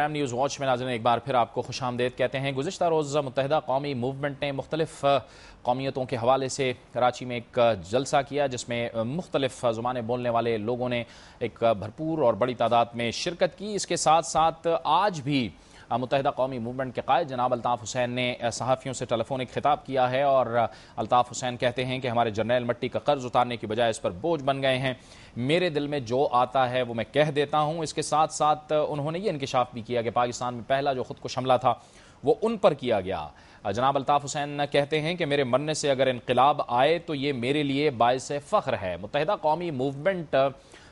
Programme news watch میں ناظرین ایک بار پھر آپ کو خوش آمدید کہتے ہیں۔ گزشتہ روز متحدہ قومی موومنٹ نے مختلف قومیتوں کے حوالے سے کراچی میں ایک جلسہ کیا، جس میں مختلف زبانیں بولنے والے لوگوں نے ایک بھرپور اور بڑی تعداد میں شرکت کی۔ اس کے ساتھ ساتھ آج بھی متحدہ قومی موومنٹ کے قائد جناب الطاف حسین نے صحافیوں سے ٹیلی فونک خطاب کیا ہے، اور الطاف حسین کہتے ہیں کہ ہمارے جرنیل مٹی کا قرض اتارنے کی بجائے اس پر بوجھ بن گئے ہیں، میرے دل میں جو آتا ہے وہ میں کہہ دیتا ہوں۔ اس کے ساتھ ساتھ انہوں نے یہ انکشاف بھی کیا کہ پاکستان میں پہلا جو خودکش حملہ تھا وہ ان پر کیا گیا۔ جناب الطاف حسین کہتے ہیں کہ میرے مرنے سے اگر انقلاب آئے تو یہ میرے لیے باعث فخر ہے۔ متحدہ قومی موومنٹ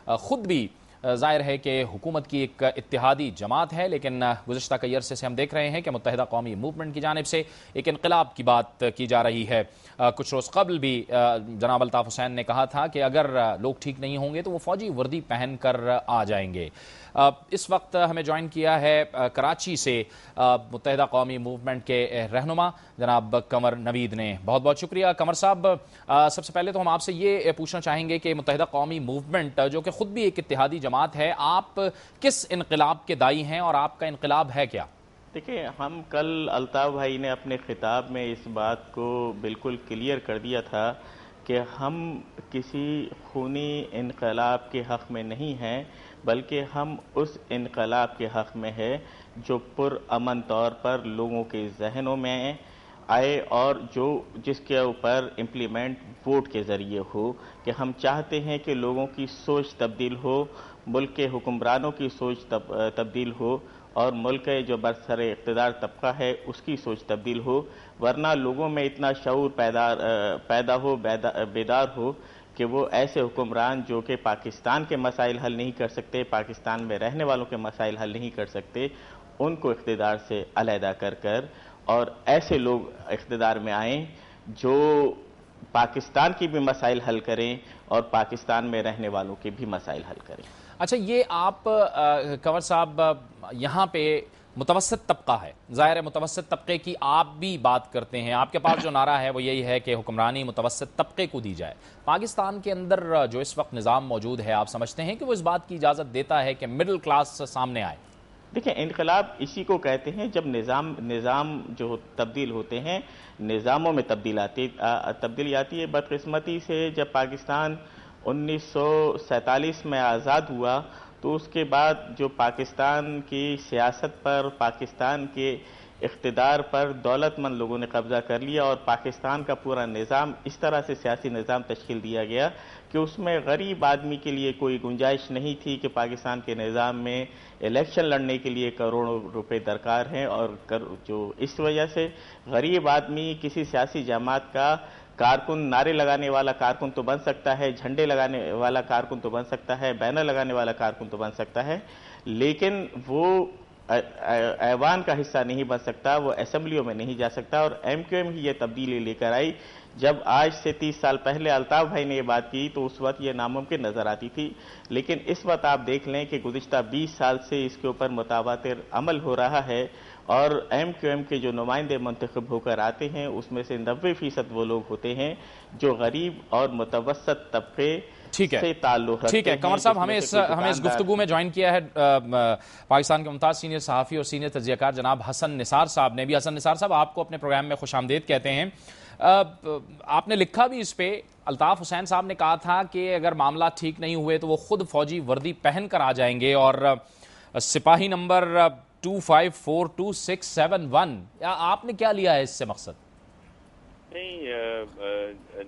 خود بھی ظاہر ہے کہ حکومت کی ایک اتحادی جماعت ہے، لیکن گزشتہ کئی عرصے سے ہم دیکھ رہے ہیں کہ متحدہ قومی موومنٹ کی جانب سے ایک انقلاب کی بات کی جا رہی ہے۔ کچھ روز قبل بھی جناب الطاف حسین نے کہا تھا کہ اگر لوگ ٹھیک نہیں ہوں گے تو وہ فوجی وردی پہن کر آ جائیں گے۔ اس وقت ہمیں جوائن کیا ہے کراچی سے متحدہ قومی موومنٹ کے رہنما جناب قمر نوید نے۔ بہت بہت شکریہ قمر صاحب۔ سب سے پہلے تو ہم آپ سے یہ پوچھنا چاہیں گے کہ متحدہ قومی موومنٹ جو کہ خود بھی ایک اتحادی جماعت ہے، آپ کس انقلاب کے دائی ہیں اور آپ کا انقلاب ہے کیا؟ دیکھیں، ہم کل الطاف بھائی نے اپنے خطاب میں اس بات کو بالکل کلیئر کر دیا تھا کہ ہم کسی خونی انقلاب کے حق میں نہیں ہیں، بلکہ ہم اس انقلاب کے حق میں ہے جو پرامن طور پر لوگوں کے ذہنوں میں آئے اور جس کے اوپر امپلیمنٹ ووٹ کے ذریعے ہو، کہ ہم چاہتے ہیں کہ لوگوں کی سوچ تبدیل ہو، ملک کے حکمرانوں کی سوچ تبدیل ہو، اور ملک کے جو برسر اقتدار طبقہ ہے اس کی سوچ تبدیل ہو، ورنہ لوگوں میں اتنا شعور پیدا ہو، بیدار ہو کہ وہ ایسے حکمران جو کہ پاکستان کے مسائل حل نہیں کر سکتے، پاکستان میں رہنے والوں کے مسائل حل نہیں کر سکتے، ان کو اقتدار سے علیحدہ کر اور ایسے لوگ اقتدار میں آئیں جو پاکستان کی بھی مسائل حل کریں اور پاکستان میں رہنے والوں کے بھی مسائل حل کریں۔ اچھا، یہ آپ قمر صاحب یہاں پہ متوسط طبقہ ہے، ظاہر ہے متوسط طبقے کی آپ بھی بات کرتے ہیں، آپ کے پاس جو نعرہ ہے وہ یہی ہے کہ حکمرانی متوسط طبقے کو دی جائے۔ پاکستان کے اندر جو اس وقت نظام موجود ہے، آپ سمجھتے ہیں کہ وہ اس بات کی اجازت دیتا ہے کہ مڈل کلاس سامنے آئے؟ دیکھیں، انقلاب اسی کو کہتے ہیں جب نظام جو تبدیل ہوتے ہیں، نظاموں میں تبدیلی آتی ہے۔ بدقسمتی سے جب پاکستان 1947 میں آزاد ہوا تو اس کے بعد جو پاکستان کی سیاست پر، پاکستان کے اقتدار پر دولت مند لوگوں نے قبضہ کر لیا، اور پاکستان کا پورا نظام اس طرح سے سیاسی نظام تشکیل دیا گیا کہ اس میں غریب آدمی کے لیے کوئی گنجائش نہیں تھی کہ پاکستان کے نظام میں الیکشن لڑنے کے لیے کروڑوں روپے درکار ہیں، اور جو اس وجہ سے غریب آدمی کسی سیاسی جماعت کا کارکن، نعرے لگانے والا کارکن تو بن سکتا ہے، جھنڈے لگانے والا کارکن تو بن سکتا ہے، بینر لگانے والا کارکن تو بن سکتا ہے، لیکن وہ ایوان کا حصہ نہیں بن سکتا، وہ اسمبلیوں میں نہیں جا سکتا۔ اور ایم کیو ایم ہی یہ تبدیلی لے کر آئی۔ جب آج سے 30 سال پہلے الطاف بھائی نے یہ بات کی تو اس وقت یہ ناممکن نظر آتی تھی، لیکن اس وقت آپ دیکھ لیں کہ گزشتہ 20 سال سے اس کے اوپر متواتر عمل ہو رہا ہے، اور ایم کیو ایم کے جو نمائندے منتخب ہو کر آتے ہیں اس میں سے 90% وہ لوگ ہوتے ہیں جو غریب اور متوسط طبقے سے تعلق رکھتے ہیں۔ ٹھیک ہے قمر صاحب، ہمیں اس گفتگو میں جوائن کیا ہے پاکستان کے ممتاز سینئر صحافی اور سینئر تجزیہ کار جناب حسن نثار صاحب نے بھی۔ حسن نثار صاحب، آپ کو اپنے پروگرام میں خوش آمدید کہتے ہیں۔ آپ نے لکھا بھی اس پہ، الطاف حسین صاحب نے کہا تھا کہ اگر معاملات ٹھیک نہیں ہوئے تو وہ خود فوجی وردی پہن کر آ جائیں گے، اور سپاہی نمبر 254271، آپ نے کیا لیا ہے اس سے مقصد؟ نہیں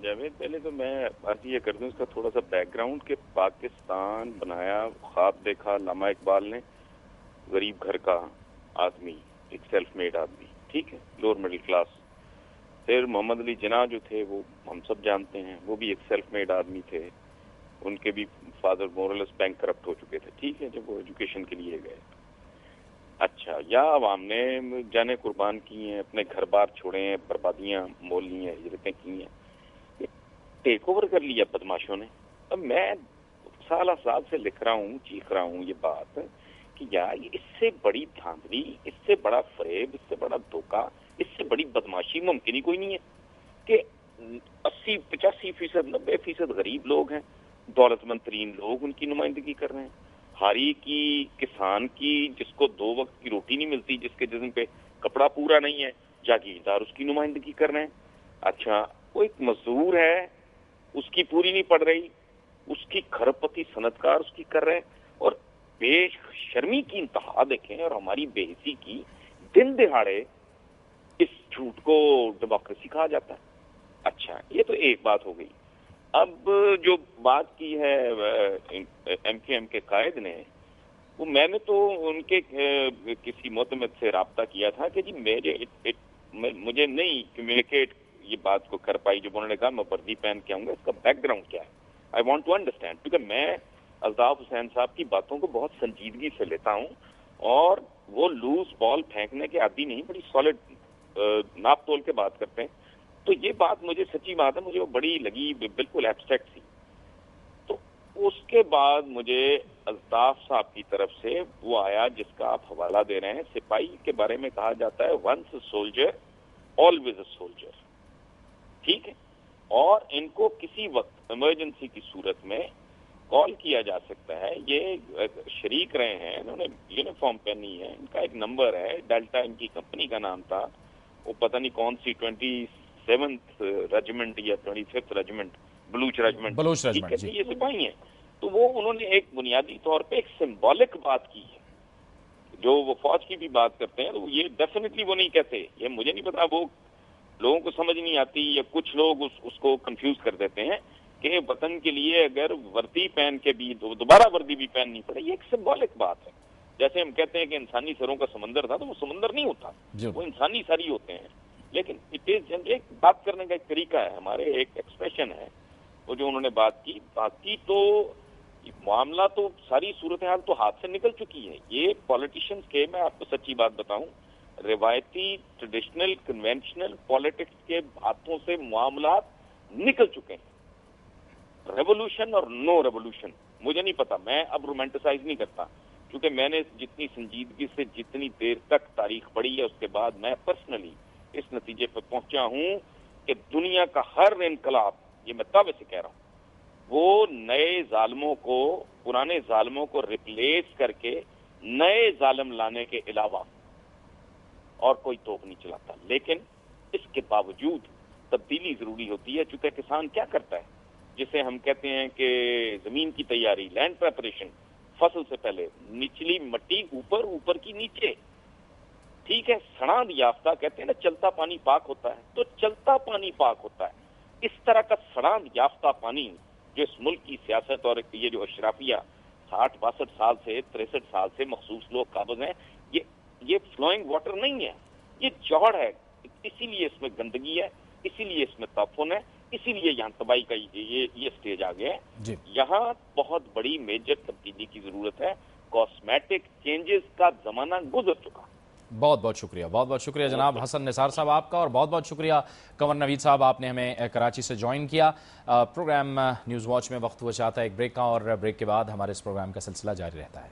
جاوید، پہلے تو میں بات یہ کر دوں اس کا تھوڑا سا بیک گراؤنڈ کہ پاکستان بنایا، خواب دیکھا علامہ اقبال نے، غریب گھر کا آدمی، ایک سیلف میڈ آدمی، ٹھیک ہے، لوور مڈل کلاس۔ پھر محمد علی جناح جو تھے وہ ہم سب جانتے ہیں، وہ بھی ایک سیلف میڈ آدمی تھے، ان کے بھی فادر مورلس بینک کرپٹ ہو چکے تھے، ٹھیک ہے، جب وہ ایجوکیشن کے لیے گئے۔ اچھا، یا عوام نے جانیں قربان کی ہیں، اپنے گھر بار چھوڑے ہیں، بربادیاں مول لی ہیں، ہجرتیں کی ہیں، ٹیک اوور کر لیا بدماشوں نے۔ اب میں سالہ سال سے لکھ رہا ہوں، چیخ رہا ہوں یہ بات کہ یار اس سے بڑی دھاندلی، اس سے بڑا فریب، اس سے بڑا دھوکہ، اس سے بڑی بدماشی ممکن ہی کوئی نہیں ہے کہ 80-85%، 90% غریب لوگ ہیں، دولت مند ترین لوگ ان کی نمائندگی کر رہے ہیں، بھاری کی، کسان کی، جس کو 2 وقت کی روٹی نہیں ملتی، جس کے جسم پہ کپڑا پورا نہیں ہے، جاگیردار اس کی نمائندگی کر رہے ہیں. اچھا وہ ایک مزدور ہے، اس کی پوری نہیں پڑ رہی، اس کی کھرب پتی صنعت کار اس کی کر رہے ہیں. اور بے شرمی کی انتہا دیکھیں اور ہماری بے حسی کی، دن دہاڑے اس جھوٹ کو ڈیموکریسی کہا جاتا ہے. اچھا یہ تو ایک بات ہو گئی. اب جو بات کی ہے ایم کیو ایم کے قائد نے، وہ میں نے تو ان کے کسی معتمد سے رابطہ کیا تھا کہ جی مجھے نہیں کمیونیکیٹ یہ بات کو کر پائی جب انہوں نے کہا میں وردی پہن کے آؤں گا، اس کا بیک گراؤنڈ کیا ہے. آئی وانٹ ٹو انڈرسٹینڈ، کیونکہ میں الطاف حسین صاحب کی باتوں کو بہت سنجیدگی سے لیتا ہوں اور وہ لوز بال پھینکنے کے عادی نہیں، بڑی سالڈ ناپ تول کے بات کرتے ہیں. تو یہ بات مجھے سچی بات ہے، مجھے وہ بڑی لگی، بالکل ایبسٹریکٹ تھی. تو اس کے بعد مجھے الطاف صاحب کی طرف سے وہ آیا جس کا آپ حوالہ دے رہے ہیں. سپاہی کے بارے میں کہا جاتا ہے once a soldier always a soldier, ٹھیک ہے. اور ان کو کسی وقت ایمرجنسی کی صورت میں کال کیا جا سکتا ہے. یہ شریک رہے ہیں، انہوں نے یونیفارم پہنی ہے، ان کا ایک نمبر ہے، ڈیلٹا ان کی کمپنی کا نام تھا، وہ پتہ نہیں کون سی 27th ریجیمنٹ یا 25th ریجیمنٹ، بلوچ ریجیمنٹ، ٹھیک ہے جی، یہ سپاہی ہیں. تو وہ انہوں نے ایک بنیادی طور پہ ایک سمبولک بات کی ہے. جو وہ فوج کی بھی بات کرتے ہیں تو یہ ڈیفینیٹلی وہ نہیں کہتے. یہ مجھے نہیں پتا، وہ لوگوں کو سمجھ نہیں آتی یا کچھ لوگ اس کو کنفیوز کر دیتے ہیں کہ وطن کے لیے اگر وردی پہن کے بھی دوبارہ وردی بھی پہننی پڑے، یہ ایک سمبولک بات ہے. جیسے ہم کہتے ہیں کہ انسانی سروں کا سمندر تھا، تو وہ سمندر نہیں ہوتا، وہ انسانی سر ہی ہوتے ہیں. لیکن ایک بات کرنے کا ایک طریقہ ہے، ہمارے ایک ایکسپریشن ہے. وہ جو انہوں نے بات کی باقی تو معاملہ تو ساری صورتحال تو ہاتھ سے نکل چکی ہے. یہ پولیٹیشینز کے، میں آپ کو سچی بات بتاؤں، روایتی ٹریڈیشنل کنونشنل پالیٹکس کے ہاتھوں سے معاملات نکل چکے ہیں. ریولوشن اور نو ریولوشن مجھے نہیں پتا، میں اب رومانٹیسائز نہیں کرتا، کیونکہ میں نے جتنی سنجیدگی سے جتنی دیر تک تاریخ پڑھی ہے اس کے بعد میں پرسنلی اس نتیجے پر پہنچا ہوں کہ دنیا کا ہر انقلاب، یہ میں دعوے سے کہہ رہا ہوں، وہ نئے ظالموں کو، پرانے ظالموں کو ریپلیس کر کے نئے ظالم لانے کے علاوہ اور کوئی توق نہیں چلاتا. لیکن اس کے باوجود تبدیلی ضروری ہوتی ہے. چونکہ کسان کیا کرتا ہے، جسے ہم کہتے ہیں کہ زمین کی تیاری، لینڈ پریپریشن، فصل سے پہلے نچلی مٹی اوپر، اوپر کی نیچے، ٹھیک ہے. سڑاند یافتہ کہتے ہیں نا، چلتا پانی پاک ہوتا ہے، تو چلتا پانی پاک ہوتا ہے. اس طرح کا سڑاند یافتہ پانی جو اس ملک کی سیاست اور یہ جو اشرافیہ 60-62 سال سے 63 سال سے مخصوص لوگ قابض ہیں، یہ فلوئنگ واٹر نہیں ہے، یہ جوڑ ہے. اسی لیے اس میں گندگی ہے، اسی لیے اس میں تعفن ہے، اسی لیے یہاں تباہی کا یہ سٹیج آ گیا ہے. یہاں بہت بڑی میجر تبدیلی کی ضرورت ہے. کاسمیٹک چینجز کا زمانہ گزر چکا. بہت بہت شکریہ، بہت بہت شکریہ جناب حسن نثار صاحب آپ کا، اور بہت بہت شکریہ کنور نوید صاحب، آپ نے ہمیں کراچی سے جوائن کیا. پروگرام نیوز واچ میں وقت ہوا چاہتا ہے ایک بریک کا، اور بریک کے بعد ہمارے اس پروگرام کا سلسلہ جاری رہتا ہے.